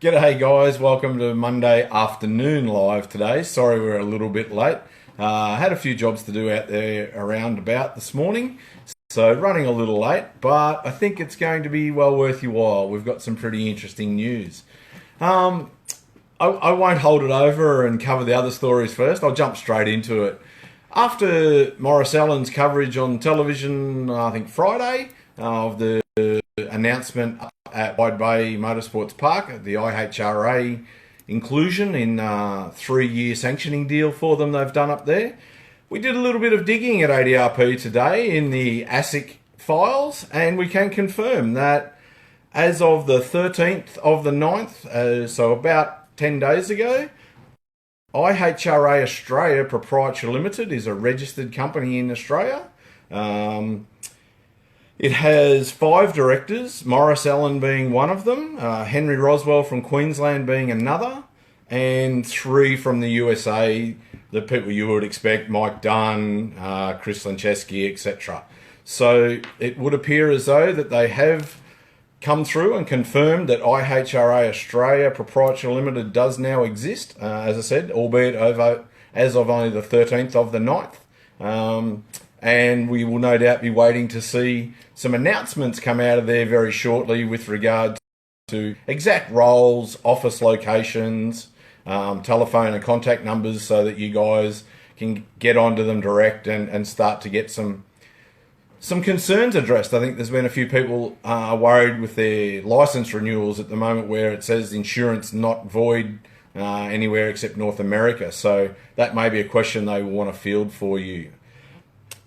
G'day guys, welcome to Monday afternoon live today. Sorry we're a little bit late. Had a few jobs to do out there around about this morning, so running a little late, but I think it's going to be well worth your while. We've got some pretty interesting news. I won't hold it over and cover the other stories first. I'll jump straight into it. After Maurice coverage on television, I think Friday, of the announcement at Wide Bay Motorsports Park, the IHRA inclusion in a 3-year sanctioning deal for them they've done up there. We did a little bit of digging at ADRP today in the ASIC files, and we can confirm that as of the 13th of the 9th, so about 10 days ago, IHRA Australia Proprietary Limited is a registered company in Australia. It has 5 directors, Maurice being one of them, Henry Rowsell from Queensland being another, and 3 from the USA, the people you would expect, Mike Dunn, Chris Lincheski, etc. So it would appear as though that they have come through and confirmed that IHRA Australia Proprietary Limited does now exist, as I said, albeit over as of only the 13th of the 9th. And we will no doubt be waiting to see some announcements come out of there very shortly with regard to exact roles, office locations, telephone and contact numbers, so that you guys can get onto them direct and start to get some concerns addressed. I think there's been a few people worried with their license renewals at the moment, where it says insurance not void anywhere except North America. So that may be a question they will want to field for you.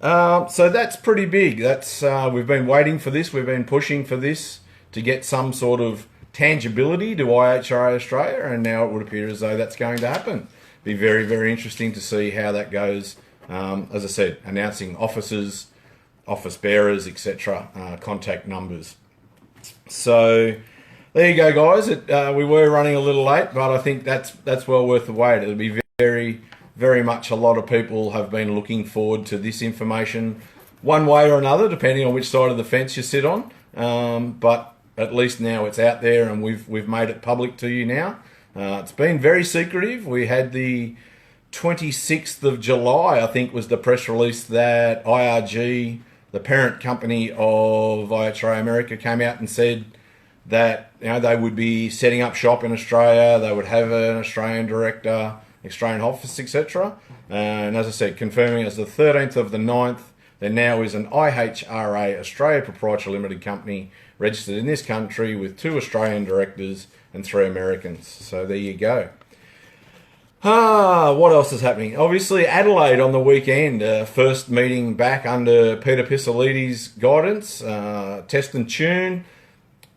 So that's pretty big. That's we've been waiting for this. We've been pushing for this to get some sort of tangibility to IHRA Australia, and now it would appear as though that's going to happen. Be very, very interesting to see how that goes. As I said, announcing offices, office bearers, etc., contact numbers. So there you go, guys. We were running a little late, but I think that's well worth the wait. It'll be very much a lot of people have been looking forward to this information one way or another, depending on which side of the fence you sit on. But at least now it's out there, and we've made it public to you now. It's been very secretive. We had the 26th of July, I think, was the press release that IRG, the parent company of IHRA America, came out and said that they would be setting up shop in Australia. They would have an Australian director, Australian office, etc. And as I said, confirming as the 13th of the 9th, there now is an IHRA Australia Proprietary Limited company registered in this country with 2 Australian directors and 3 Americans. So there you go. What else is happening? Obviously, Adelaide on the weekend, first meeting back under Peter Pisolides' guidance, test and tune.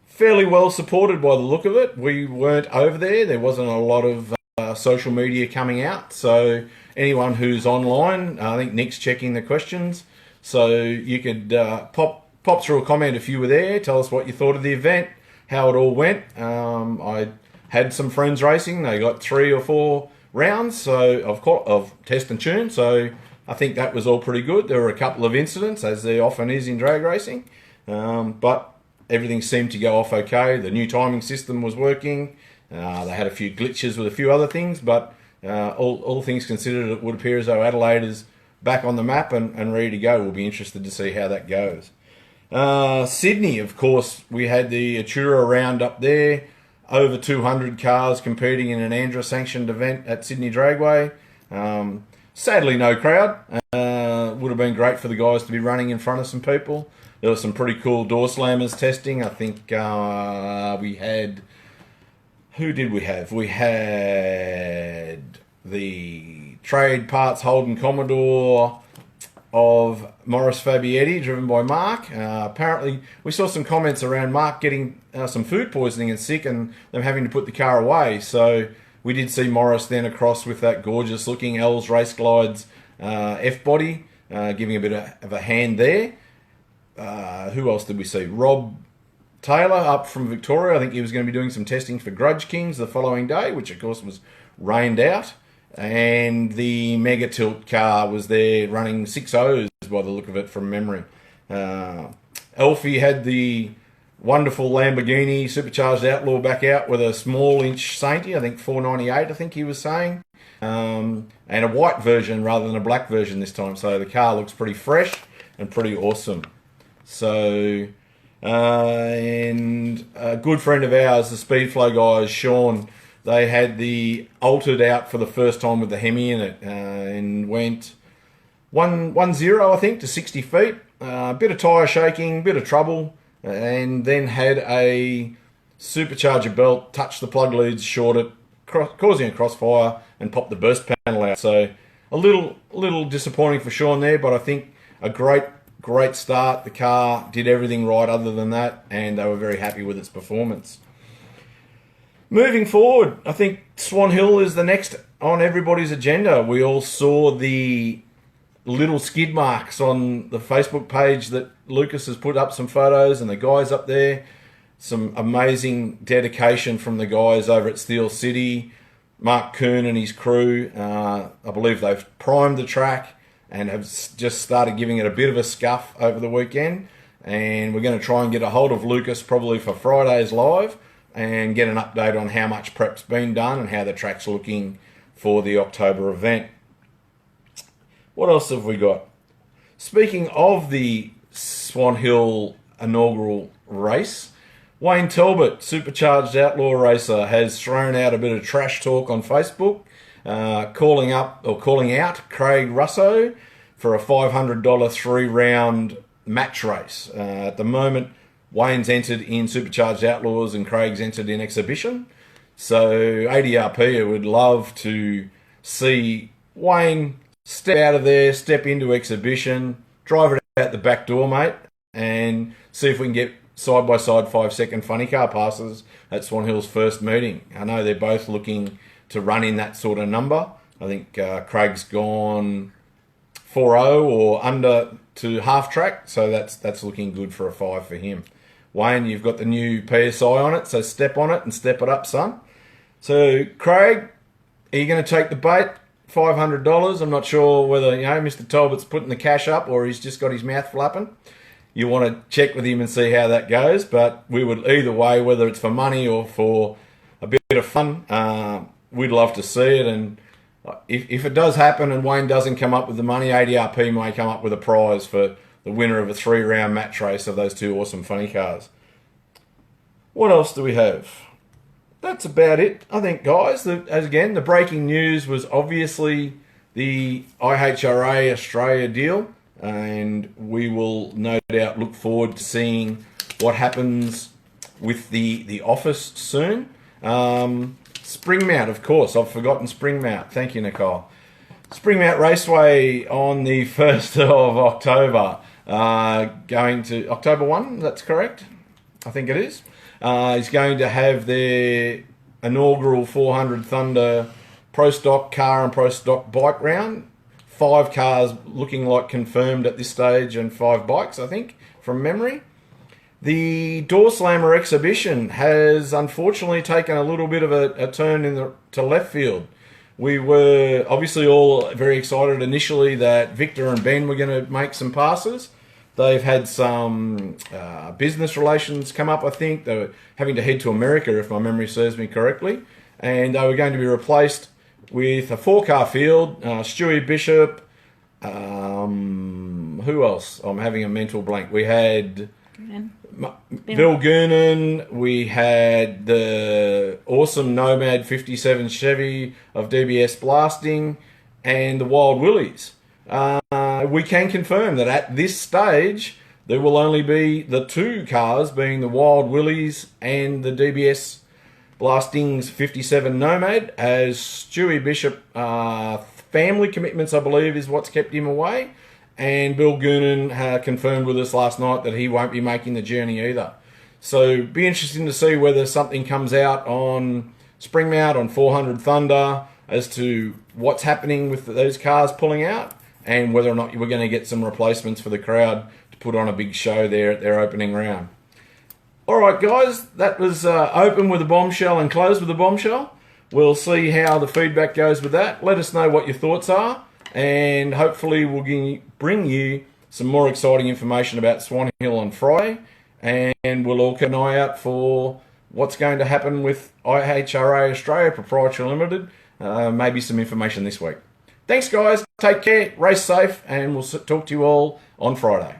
Fairly well supported by the look of it. We weren't over there. There wasn't a lot of social media coming out, so anyone who's online, I think Nick's checking the questions, so you could pop through a comment if you were there, tell us what you thought of the event, how it all went. I had some friends racing. They got 3 or 4 rounds of test and tune, so I think that was all pretty good. There were a couple of incidents, as there often is in drag racing, but everything seemed to go off okay. The new timing system was working. They had a few glitches with a few other things, but all things considered, it would appear as though Adelaide is back on the map and ready to go. We'll be interested to see how that goes. Sydney, of course, we had the IHRA round up there. Over 200 cars competing in an ANDRA sanctioned event at Sydney Dragway. Sadly, no crowd. Would have been great for the guys to be running in front of some people. There was some pretty cool door slammers testing. I think we had... Who did we have? We had the trade parts Holden Commodore of Maurice Fabietti, driven by Mark. Apparently, we saw some comments around Mark getting some food poisoning and sick, and them having to put the car away. So we did see Maurice then across with that gorgeous-looking L's Race Glides F-body, giving a bit of a hand there. Who else did we see? Rob Taylor up from Victoria. I think he was going to be doing some testing for Grudge Kings the following day, which of course was rained out. And the Mega Tilt car was there running 6.0s by the look of it from memory. Elfie had the wonderful Lamborghini supercharged Outlaw back out with a small inch Sainty, I think 498, I think he was saying, and a white version rather than a black version this time. So the car looks pretty fresh and pretty awesome. So, and a good friend of ours, the Speedflow guys, Sean, they had the altered out for the first time with the Hemi in it, and went 1-0, I think, to 60 feet. A bit of tyre shaking, bit of trouble, and then had a supercharger belt touch the plug leads, short it, causing a crossfire, and popped the burst panel out. So a little disappointing for Sean there, but I think a great start. The car did everything right other than that, and they were very happy with its performance. Moving forward, I think Swan Hill is the next on everybody's agenda. We all saw the little skid marks on the Facebook page that Lucas has put up some photos, and the guys up there. Some amazing dedication from the guys over at Steel City. Mark Kuhn and his crew, I believe they've primed the track and have just started giving it a bit of a scuff over the weekend. And we're going to try and get a hold of Lucas probably for Friday's live and get an update on how much prep's been done and how the track's looking for the October event. What else have we got? Speaking of the Swan Hill inaugural race, Wayne Talbot, supercharged outlaw racer, has thrown out a bit of trash talk on Facebook, calling out Craig Russo for a $500 3-round match race. At the moment, Wayne's entered in supercharged outlaws and Craig's entered in exhibition. So ADRP would love to see Wayne step out of there, step into exhibition, drive it out the back door, mate, and see if we can get side-by-side 5-second funny car passes at Swan Hill's first meeting. I know they're both looking to run in that sort of number. I think Craig's gone 4.0 or under to half track, so that's looking good for a 5 for him. Wayne, you've got the new PSI on it, so step on it and step it up, son. So, Craig, are you going to take the bait? $500. I'm not sure whether, Mr. Talbot's putting the cash up or he's just got his mouth flapping. You want to check with him and see how that goes, but we would either way, whether it's for money or for a bit of fun, we'd love to see it. And if it does happen and Wayne doesn't come up with the money, ADRP may come up with a prize for the winner of a 3-round match race of those 2 awesome funny cars. What else do we have? That's about it, I think, guys. Again, the breaking news was obviously the IHRA Australia deal, and we will no doubt look forward to seeing what happens with the office soon. Springmount, of course. I've forgotten Springmount. Thank you, Nicole. Springmount Raceway on the 1st of October. Going to October 1, that's correct? I think it is. Is going to have their inaugural 400 Thunder Pro Stock car and Pro Stock bike round. 5 cars looking like confirmed at this stage and 5 bikes, I think, from memory. The Door Slammer exhibition has unfortunately taken a little bit of a turn to left field. We were obviously all very excited initially that Victor and Ben were going to make some passes. They've had some business relations come up, I think. They were having to head to America, if my memory serves me correctly. And they were going to be replaced with a 4-car field. Stewie Bishop. Who else? I'm having a mental blank. We had Bill Goonan. We had the awesome Nomad 57 Chevy of DBS Blasting. And the Wild Willies. We can confirm that at this stage there will only be the 2 cars, being the Wild Willies and the DBS Blasting's 57 Nomad, as Stewie Bishop family commitments, I believe, is what's kept him away, and Bill Goonan confirmed with us last night that he won't be making the journey either. So be interesting to see whether something comes out on Springmount, on 400 Thunder, as to what's happening with those cars pulling out, and whether or not we're going to get some replacements for the crowd to put on a big show there at their opening round. All right, guys, that was open with a bombshell and close with a bombshell. We'll see how the feedback goes with that. Let us know what your thoughts are, and hopefully we'll bring you some more exciting information about Swan Hill on Friday and we'll all keep an eye out for what's going to happen with IHRA Australia Proprietary Limited. Maybe some information this week. Thanks, guys. Take care. Race safe, and we'll talk to you all on Friday.